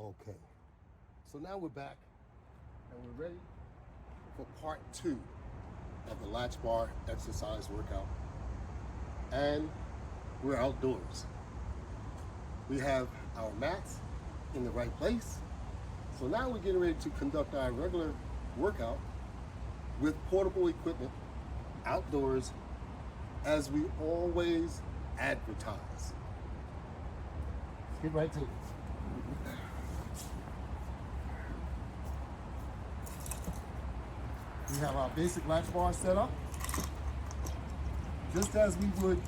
Okay, so now we're back and we're ready for part 2 of the Latchbar exercise workout. And we're outdoors. We have our mats in the right place. So now we're getting ready to conduct our regular workout with portable equipment outdoors, as we always advertise. Let's get right to it. We have our basic latch bar set up, just as we would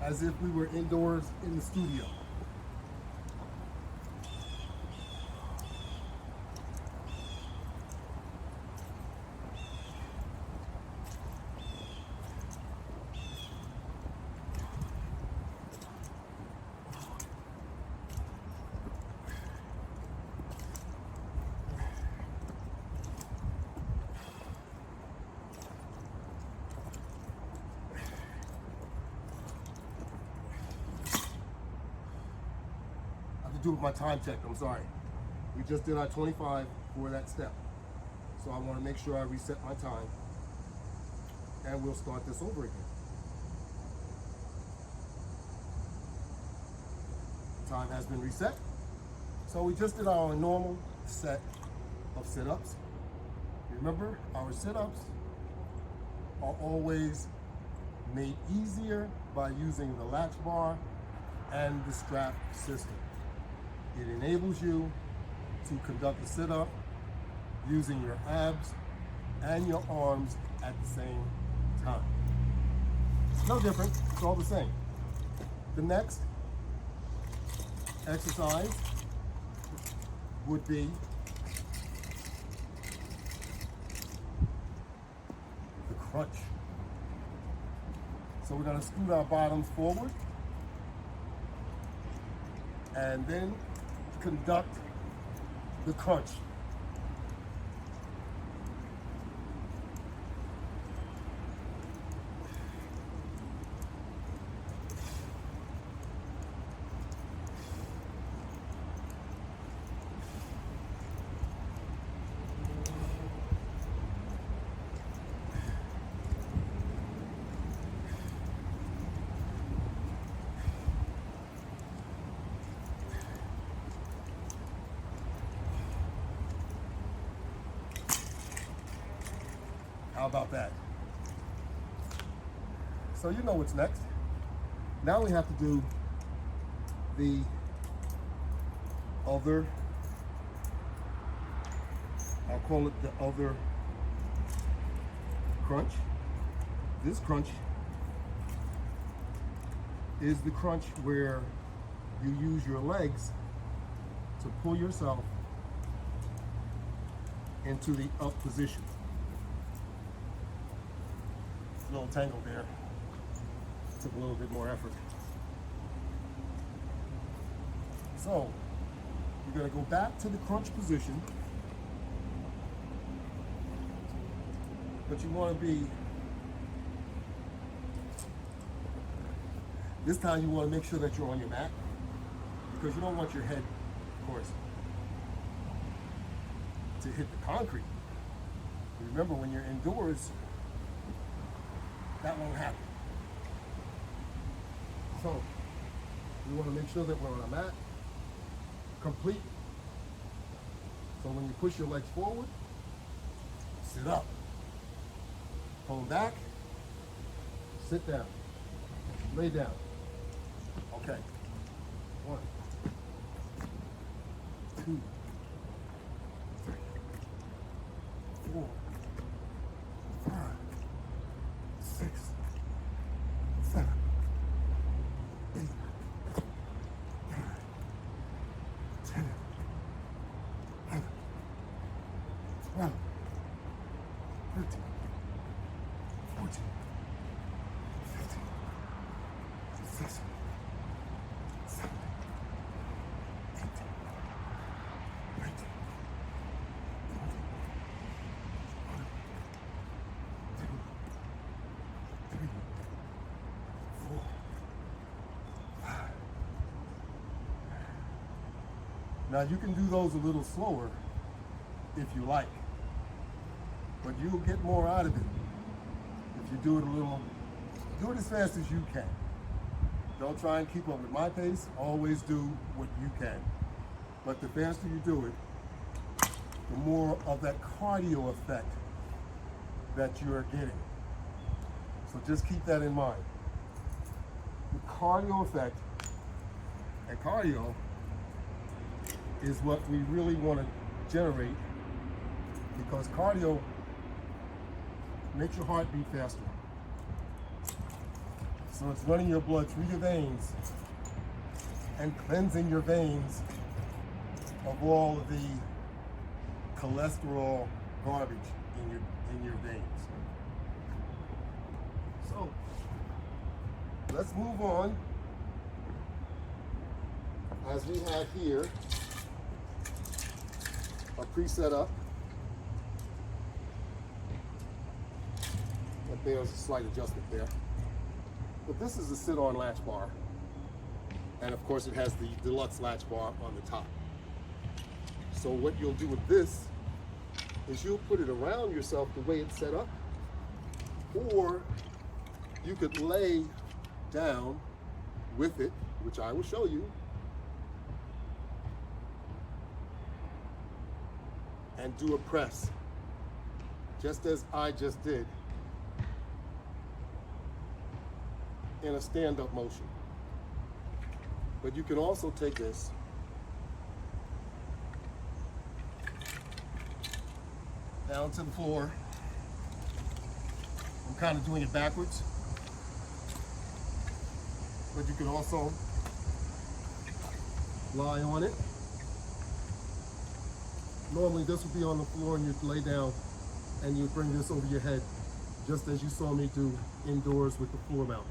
as if we were indoors in the studio. Do with my time check, I'm sorry. We just did our 25 for that step. So I want to make sure I reset my time and we'll start this over again. Time has been reset. So we just did our normal set of sit-ups. Remember, our sit-ups are always made easier by using the latch bar and the strap system. It enables you to conduct a sit-up using your abs and your arms at the same time. No different, it's all the same. The next exercise would be the crunch. So we're gonna scoot our bottoms forward and then conduct the crunch. How about that? So you know what's next. Now we have to do the other, I'll call it the other crunch. This crunch is the crunch where you use your legs to pull yourself into the up position. A little tangled there. Took a little bit more effort. So you're going to go back to the crunch position, but you want to be, this time you want to make sure that you're on your mat, because you don't want your head, of course, to hit the concrete. Remember, when you're indoors, that won't happen. So we want to make sure that we're on a mat completely. So when you push your legs forward, sit up. Pull them back, sit down, lay down. Okay. 1, 2, 3, 4, 5, 6, 7, 8, 9, 10, 11, 12, 13, 14, 15, 16, 17, 18, 19, 20, 21, 22, 23, 24, 5. Now you can do those a little slower if you like, but you'll get more out of it if you do it as fast as you can. Don't try and keep up with my pace. Always do what you can. But the faster you do it, the more of that cardio effect that you're getting. So just keep that in mind. The cardio effect, and cardio is what we really want to generate, because cardio makes your heart beat faster. So it's running your blood through your veins and cleansing your veins of all of the cholesterol garbage in your veins. So let's move on. As we have here a preset up that bears a slight adjustment there. But this is a sit-on latch bar, and of course it has the deluxe latch bar on the top. So what you'll do with this is you'll put it around yourself the way it's set up, or you could lay down with it, which I will show you, and do a press, just as I just did, in a stand-up motion. But you can also take this down to the floor. I'm kind of doing it backwards, but you can also lie on it. Normally this would be on the floor, and you'd lay down and you'd bring this over your head, just as you saw me do indoors with the floor mount.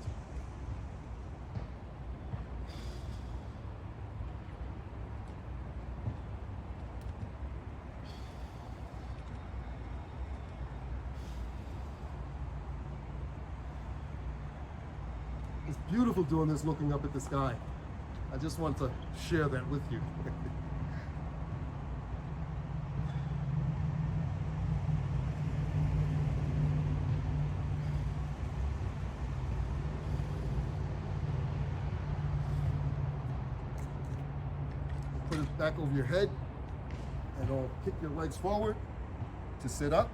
It's beautiful doing this looking up at the sky. I just want to share that with you. Put it back over your head, and don't kick your legs forward to sit up.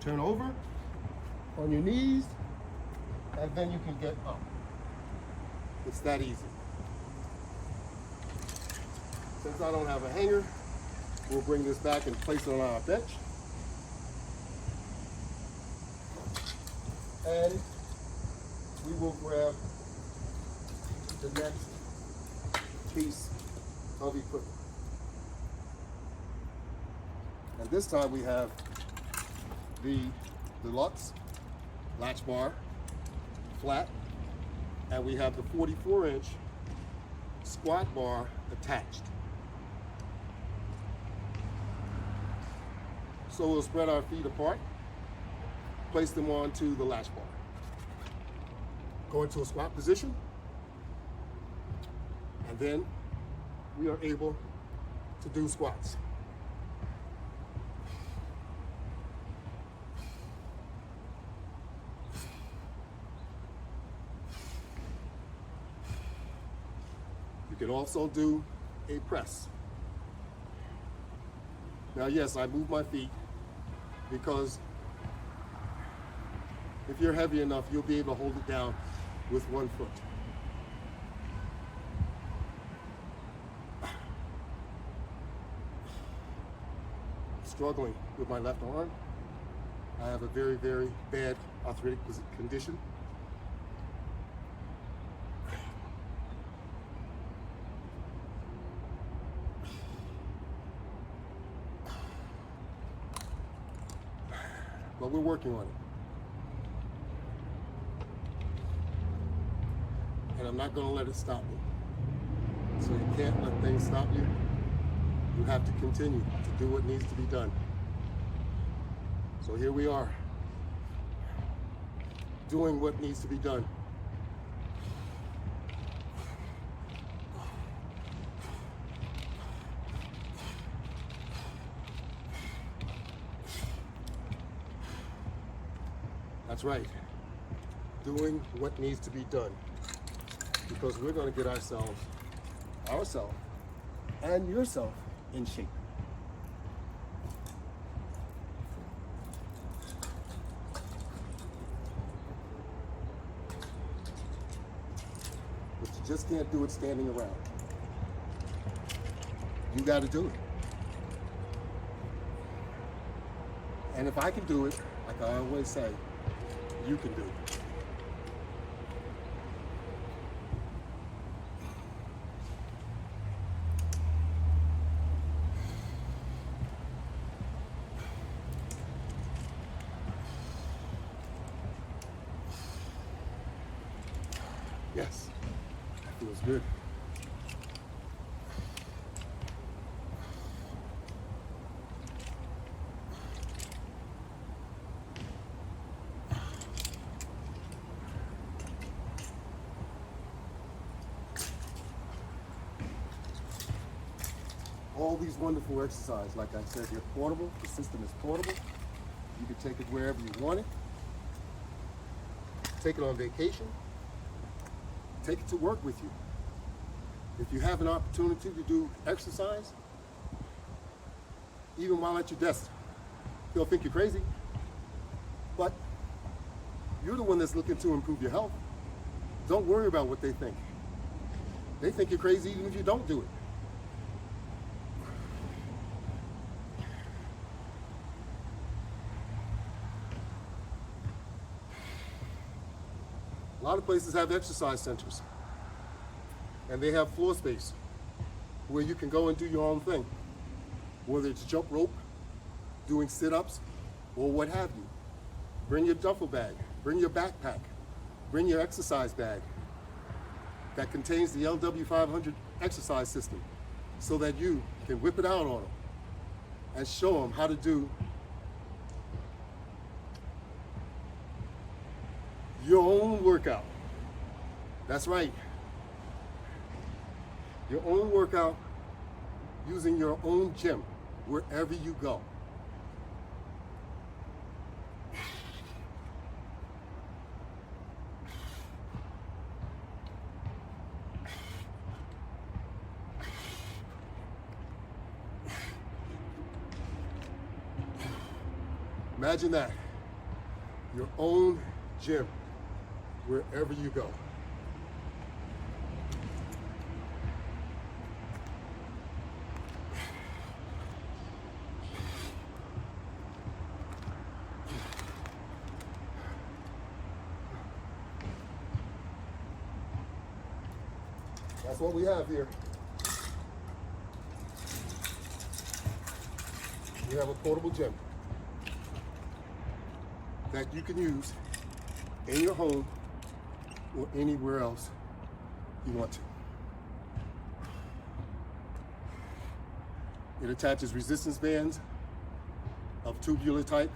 Turn over on your knees, and then you can get up. It's that easy. Since I don't have a hanger, we'll bring this back and place it on our bench. And we will grab the next piece of equipment. And this time we have the deluxe latch bar, flat, and we have the 44-inch squat bar attached. So we'll spread our feet apart, place them onto the latch bar. Go into a squat position, and then we are able to do squats. You can also do a press. Now, yes, I move my feet because if you're heavy enough, you'll be able to hold it down with one foot. Struggling with my left arm. I have a very, very bad arthritic condition. But we're working on it. And I'm not going to let it stop me. So you can't let things stop you. You have to continue to do what needs to be done. So here we are, doing what needs to be done. That's right. Doing what needs to be done. Because we're going to get ourselves, and yourself in shape. But you just can't do it standing around. You got to do it. And if I can do it, like I always say, you can do it. Yes, that feels good. All these wonderful exercises, like I said, they're portable. The system is portable. You can take it wherever you want it. Take it on vacation. Take it to work with you. If you have an opportunity to do exercise, even while at your desk, they'll think you're crazy. But you're the one that's looking to improve your health. Don't worry about what they think. They think you're crazy even if you don't do it. A lot of places have exercise centers, and they have floor space where you can go and do your own thing, whether it's jump rope, doing sit-ups, or what have you. Bring your duffel bag, bring your backpack, bring your exercise bag that contains the LW500 exercise system so that you can whip it out on them and show them how to do your own workout. That's right. Your own workout using your own gym wherever you go. Imagine that. Your own gym wherever you go. That's what we have here. We have a portable gym that you can use in your home or anywhere else you want to. It attaches resistance bands of tubular type,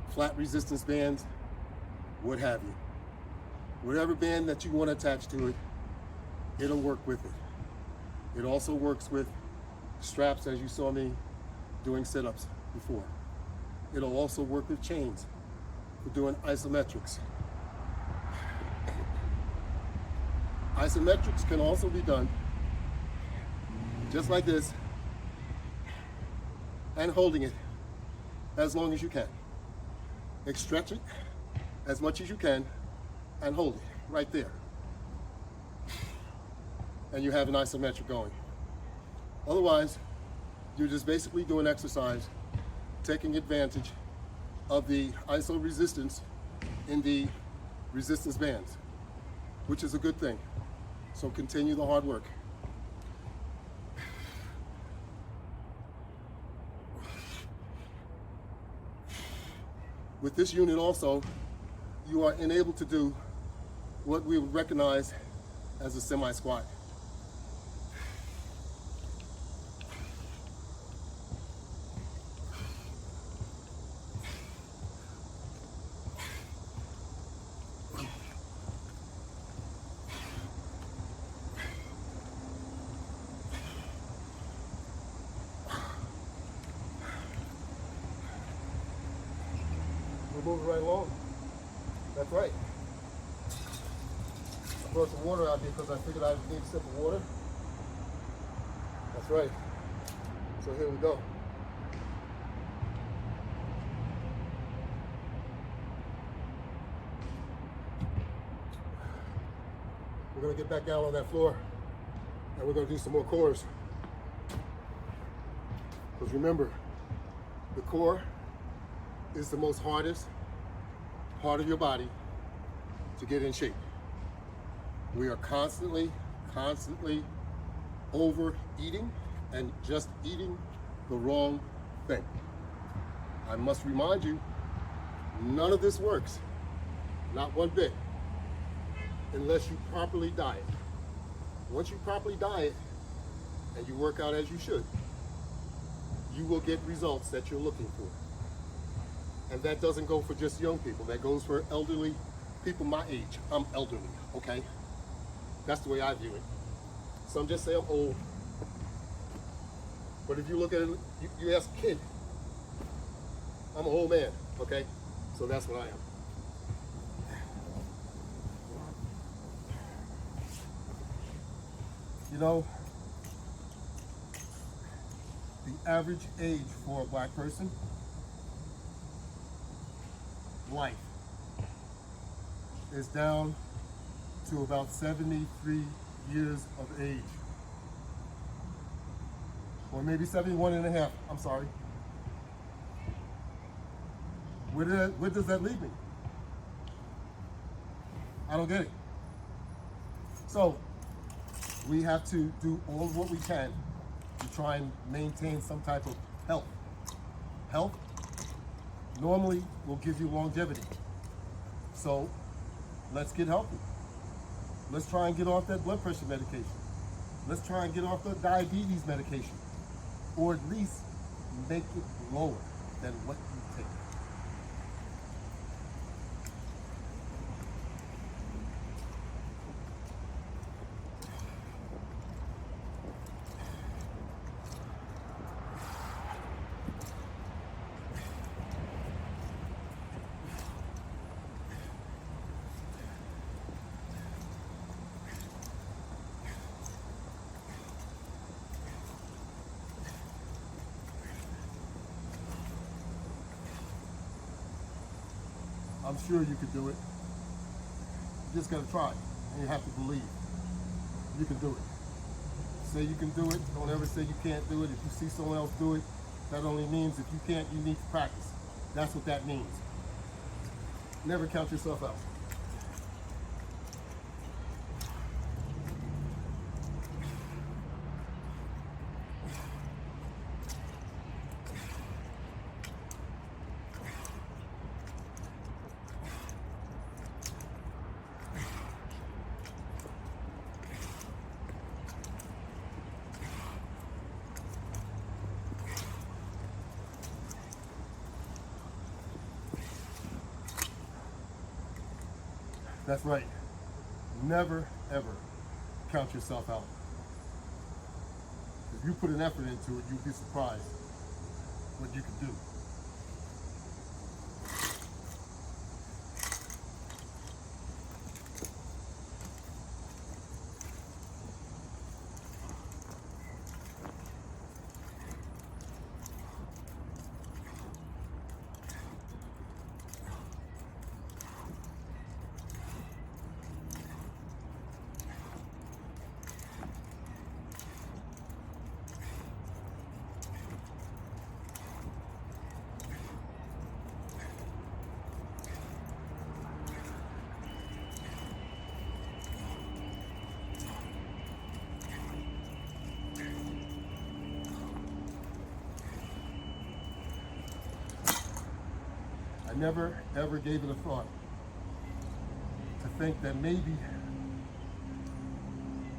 flat resistance bands, what have you. Whatever band that you want to attach to it, it'll work with it. It also works with straps, as you saw me doing sit-ups before. It'll also work with chains for doing isometrics. Isometrics can also be done just like this and holding it as long as you can. Stretch it as much as you can and hold it right there. And you have an isometric going. Otherwise, you're just basically doing exercise, taking advantage of the iso resistance in the resistance bands, which is a good thing. So continue the hard work. With this unit also, you are enabled to do what we would recognize as a semi-squat. We're moving right along. That's right. I brought some water out here because I figured I would need a sip of water. That's right. So here we go. We're gonna get back down on that floor and we're gonna do some more cores. Because remember, the core is the most hardest part of your body to get in shape. We are constantly overeating and just eating the wrong thing. I must remind you, none of this works, not one bit, unless you properly diet. Once you properly diet and you work out as you should, you will get results that you're looking for. And that doesn't go for just young people, that goes for elderly people my age. I'm elderly, okay? That's the way I view it. Some just say I'm old. But if you look at it, you ask a kid, I'm an old man, okay? So that's what I am. You know, the average age for a black person, life, is down to about 73 years of age. Or maybe 71 and a half, I'm sorry. Where does that leave me? I don't get it. So, we have to do all of what we can to try and maintain some type of health. Health normally will give you longevity. So, let's get healthy. Let's try and get off that blood pressure medication. Let's try and get off the diabetes medication. Or at least make it lower than what you take. I'm sure you could do it. You just gotta try, and you have to believe. You can do it. Say you can do it, don't ever say you can't do it. If you see someone else do it, that only means if you can't, you need to practice. That's what that means. Never count yourself out. That's right. Never, ever count yourself out. If you put an effort into it, you'll be surprised what you can do. I never, ever gave it a thought to think that maybe,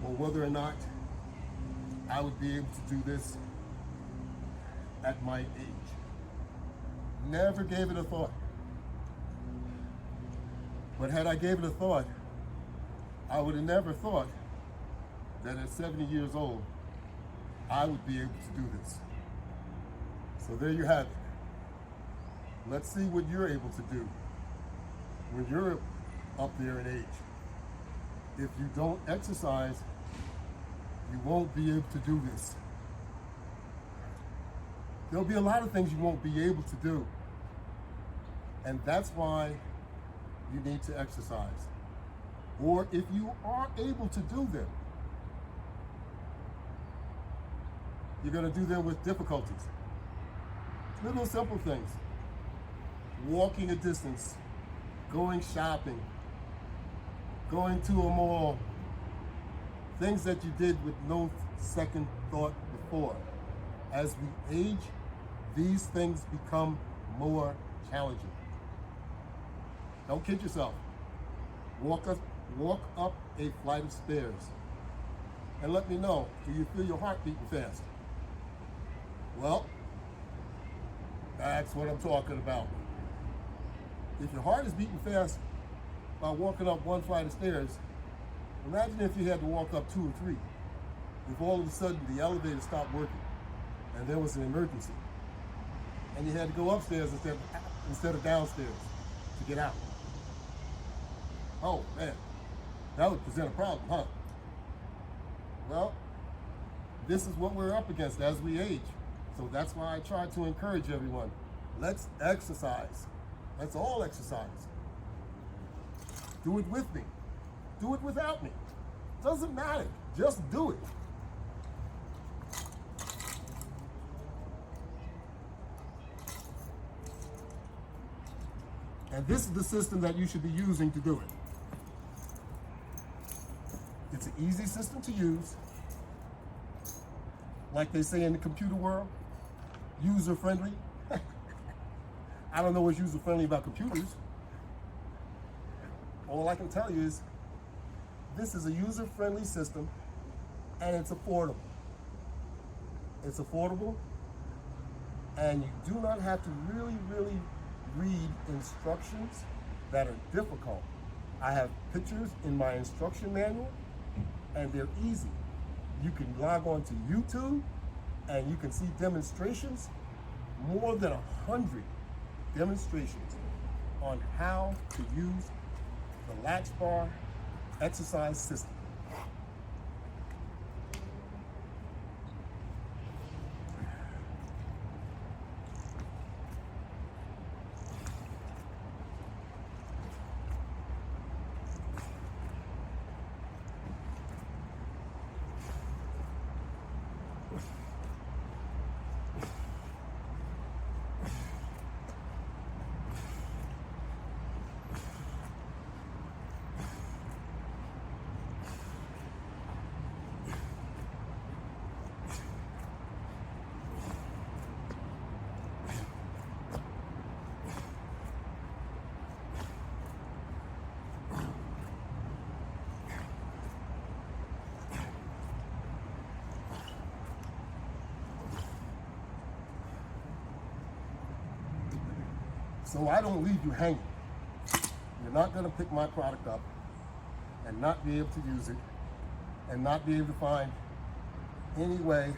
or whether or not I would be able to do this at my age. Never gave it a thought. But had I gave it a thought, I would have never thought that at 70 years old, I would be able to do this. So there you have it. Let's see what you're able to do when you're up there in age. If you don't exercise, you won't be able to do this. There'll be a lot of things you won't be able to do. And that's why you need to exercise. Or if you are able to do them, you're going to do them with difficulties. Little simple things. Walking a distance, going shopping, going to a mall, things that you did with no second thought before. As we age, these things become more challenging. Don't kid yourself. Walk up a flight of stairs and let me know, do you feel your heart beating fast? Well, that's what I'm talking about. If your heart is beating fast by walking up one flight of stairs, imagine if you had to walk up 2 or 3. If all of a sudden the elevator stopped working and there was an emergency and you had to go upstairs instead of downstairs to get out. Oh man, that would present a problem, huh? Well, this is what we're up against as we age. So that's why I try to encourage everyone. Let's exercise. Let's all exercise. Do it with me. Do it without me. Doesn't matter. Just do it. And this is the system that you should be using to do it. It's an easy system to use. Like they say in the computer world, user-friendly. I don't know what's user-friendly about computers. All I can tell you is this is a user-friendly system and it's affordable. It's affordable and you do not have to really read instructions that are difficult. I have pictures in my instruction manual and they're easy. You can log on to YouTube and you can see demonstrations, more than 100 demonstrations on how to use the Latchbar exercise system. So I don't leave you hanging. You're not going to pick my product up and not be able to use it and not be able to find any way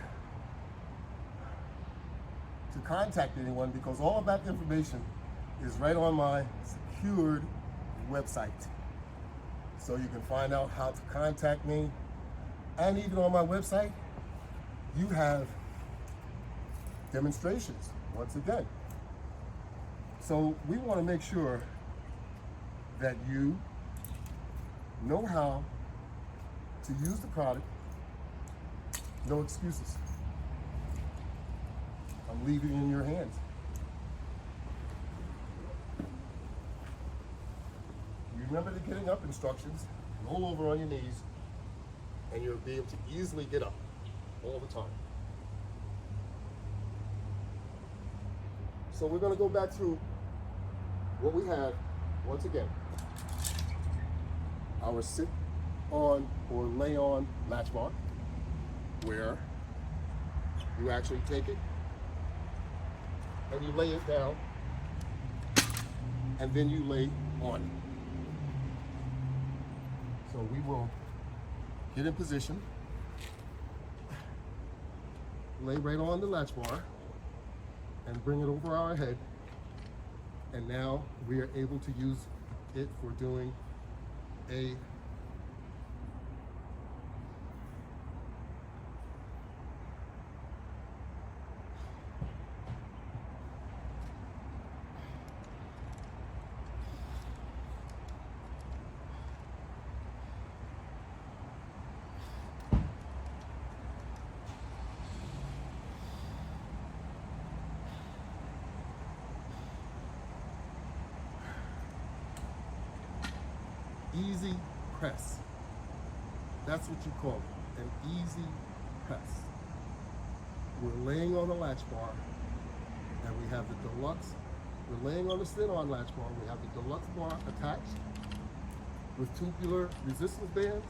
to contact anyone, because all of that information is right on my secured website. So you can find out how to contact me. And even on my website, you have demonstrations, once again. So we want to make sure that you know how to use the product. No excuses. I'm leaving it in your hands. You remember the getting up instructions. Roll over on your knees and you'll be able to easily get up all the time. So we're going to go back through what we have once again. Our sit on or lay on Latchbar, where you actually take it and you lay it down and then you lay on it. So we will get in position, lay right on the Latchbar and bring it over our head. And now we are able to use it for doing a easy press. That's what you call it, an easy press. We're laying on the latch bar, and we have the deluxe. We're laying on the sit-on latch bar. We have the deluxe bar attached with tubular resistance bands,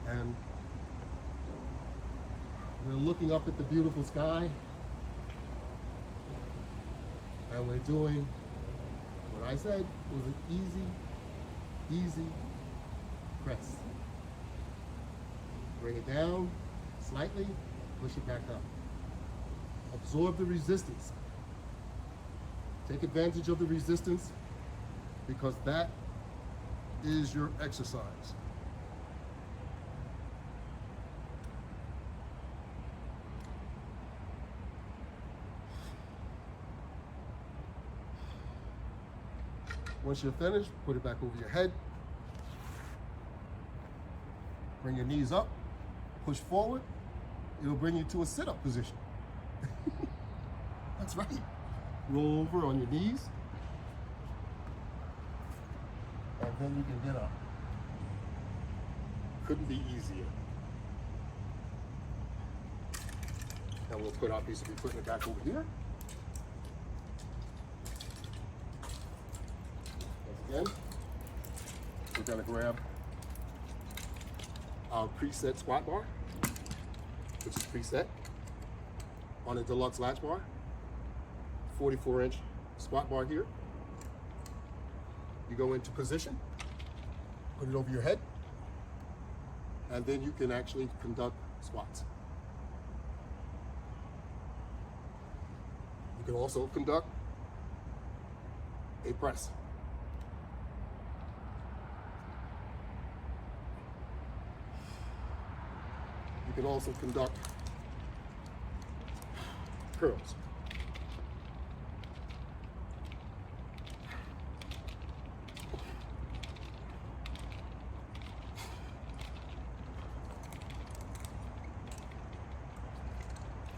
and we're looking up at the beautiful sky, and we're doing what I said was an easy press. Bring it down slightly, push it back up. Absorb the resistance. Take advantage of the resistance, because that is your exercise. Once you're finished, put it back over your head. Bring your knees up, push forward. It'll bring you to a sit-up position. That's right. Roll over on your knees, and then you can get up. Couldn't be easier. Now we'll put our piece of equipment back over here. Once again, we're gonna grab our preset squat bar, which is preset on a deluxe latch bar. 44-inch squat bar here. You go into position, put it over your head, and then you can actually conduct squats. You can also conduct a press. You can also conduct curls.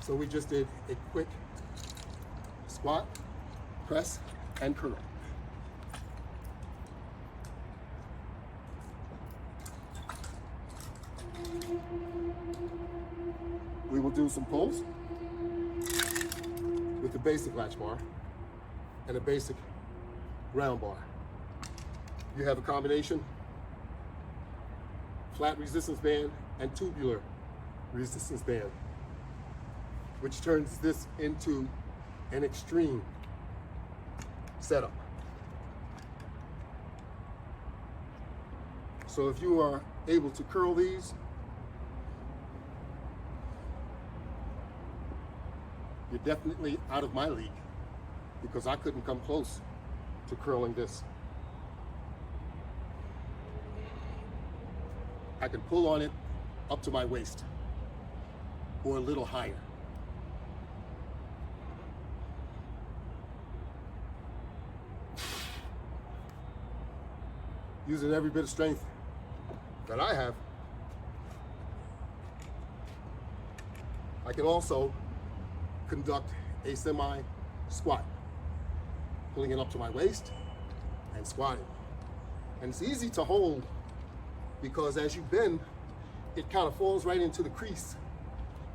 So we just did a quick squat, press, and curl. We will do some pulls with the basic latch bar and a basic round bar. You have a combination flat resistance band and tubular resistance band, which turns this into an extreme setup. So if you are able to curl these, you're definitely out of my league, because I couldn't come close to curling this. I can pull on it up to my waist or a little higher. Using every bit of strength that I have. I can also conduct a semi squat, pulling it up to my waist and squatting. And it's easy to hold, because as you bend, it kind of falls right into the crease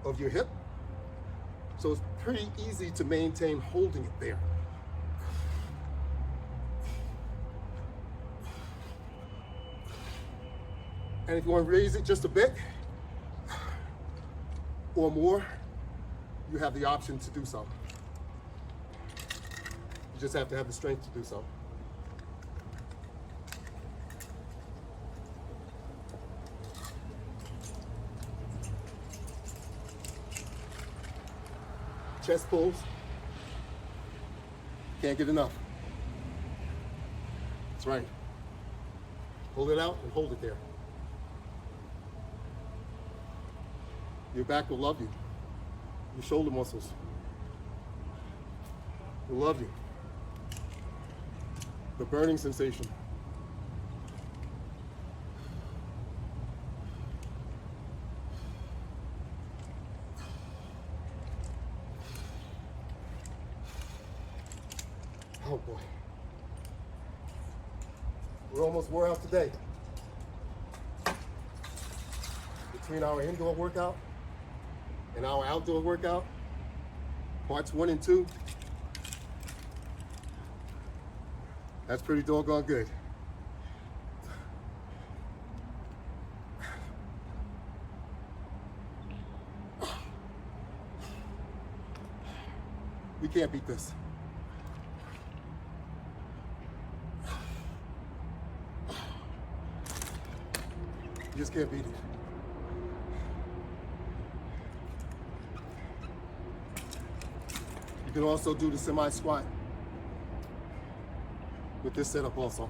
of your hip. So it's pretty easy to maintain holding it there. And if you want to raise it just a bit or more, you have the option to do so. You just have to have the strength to do so. Chest pulls, can't get enough. That's right. Pull it out and hold it there. Your back will love you. Your shoulder muscles will love you. The burning sensation. Oh boy. We're almost wore out today. Between our indoor workout and our outdoor workout, parts 1 and 2, that's pretty doggone good. We can't beat this. You just can't beat it. You can also do the semi-squat with this setup also.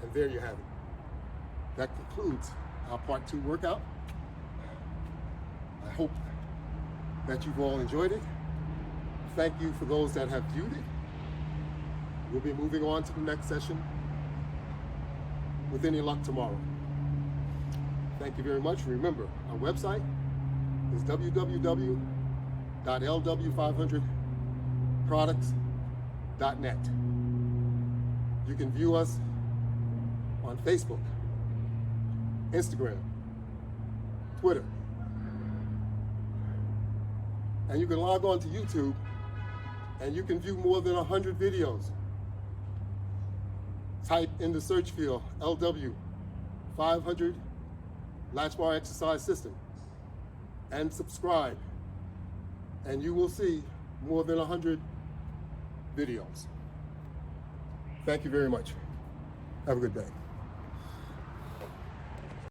And there you have it. That concludes our part 2 workout. I hope that you've all enjoyed it. Thank you for those that have viewed it. We'll be moving on to the next session with any luck tomorrow. Thank you very much. Remember, our website is www.lw500products.net. You can view us on Facebook, Instagram, Twitter, and you can log on to YouTube and you can view more than 100 videos. Type in the search field LW500 Latchbar Exercise System and subscribe, and you will see more than 100 videos. Thank you very much. Have a good day.